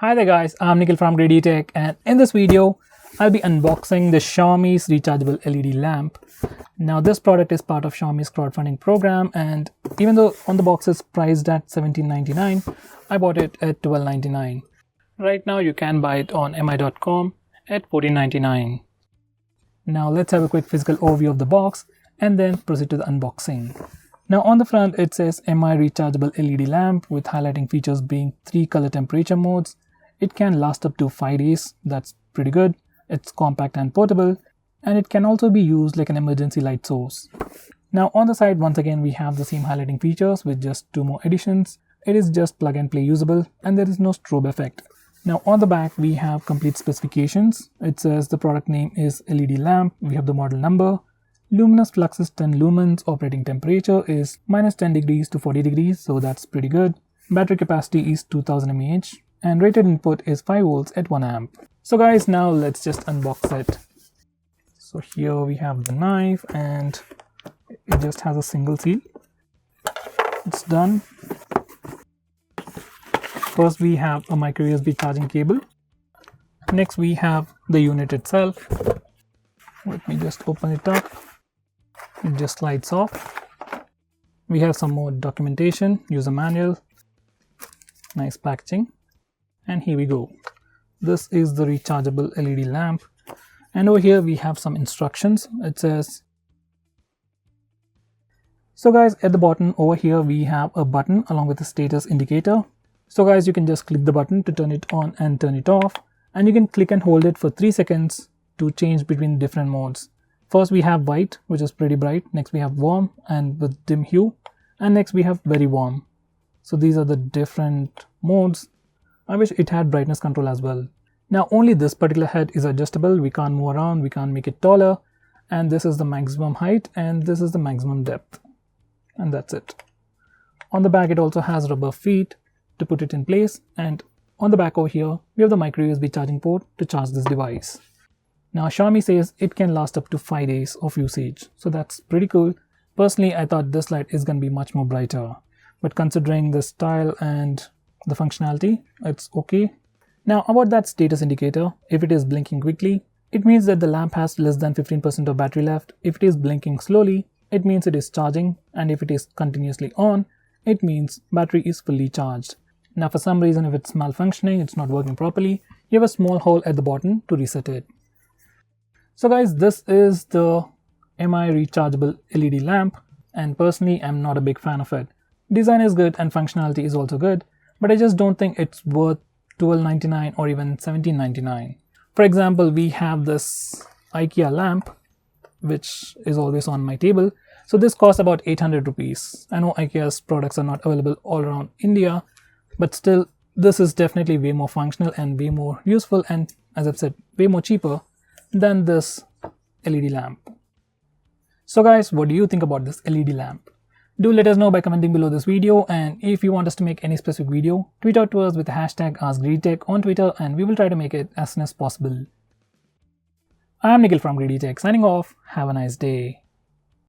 Hi there guys, I'm Nikhil from GreedyTech, and in this video I'll be unboxing the Xiaomi's rechargeable LED lamp. Now this product is part of Xiaomi's crowdfunding program, and even though on the box is priced at $17.99, I bought it at $12.99. Right now you can buy it on mi.com at $14.99. Now let's have a quick physical overview of the box and then proceed to the unboxing. Now on the front it says Mi Rechargeable LED lamp with highlighting features being 3 color temperature modes. It can last up to 5 days, that's pretty good. It's compact and portable, and it can also be used like an emergency light source. Now on the side, once again, we have the same highlighting features with just 2 more additions. It is just plug and play usable, and there is no strobe effect. Now on the back, we have complete specifications. It says the product name is LED lamp, we have the model number. Luminous flux is 10 lumens, operating temperature is -10 degrees to 40 degrees, so that's pretty good. Battery capacity is 2000 mAh. And rated input is 5 volts at 1 amp. So guys, now let's just unbox it. So here we have the knife, and it just has a single seal. It's done. First we have a micro USB charging cable. Next we have the unit itself. Let me just open it up. It just slides off. We have some more documentation, user manual, nice packaging. And here we go. This is the rechargeable LED lamp, and over here we have some instructions. It says, so guys, at the bottom over here we have a button along with a status indicator. So guys, you can just click the button to turn it on and turn it off, and you can click and hold it for 3 seconds to change between different modes. First we have white, which is pretty bright. Next we have warm and with dim hue, and next we have very warm. So these are the different modes. I wish it had brightness control as well. Now only this particular head is adjustable. We can't move around, we can't make it taller, and this is the maximum height and this is the maximum depth, and that's it. On the back it also has rubber feet to put it in place, and on the back over here we have the micro USB charging port to charge this device. Now Xiaomi says it can last up to 5 days of usage, so that's pretty cool. Personally, I thought this light is going to be much more brighter, but considering the style and the functionality, it's okay. Now about that status indicator, if it is blinking quickly, it means that the lamp has less than 15% of battery left. If it is blinking slowly, it means it is charging, and if it is continuously on, it means battery is fully charged. Now for some reason, if it's malfunctioning, it's not working properly, you have a small hole at the bottom to reset it. So guys, this is the Mi rechargeable LED lamp, and personally I'm not a big fan of it. Design is good and functionality is also good, but I just don't think it's worth $12.99 or even $17.99. For example, we have this IKEA lamp, which is always on my table. So this costs about 800 rupees. I know IKEA's products are not available all around India, but still, this is definitely way more functional and way more useful, and as I've said, way more cheaper than this LED lamp. So guys, what do you think about this LED lamp? Do let us know by commenting below this video, and if you want us to make any specific video, tweet out to us with the hashtag AskGreedyTech on Twitter, and we will try to make it as soon as possible. I am Nikhil from GreedyTech signing off. Have a nice day.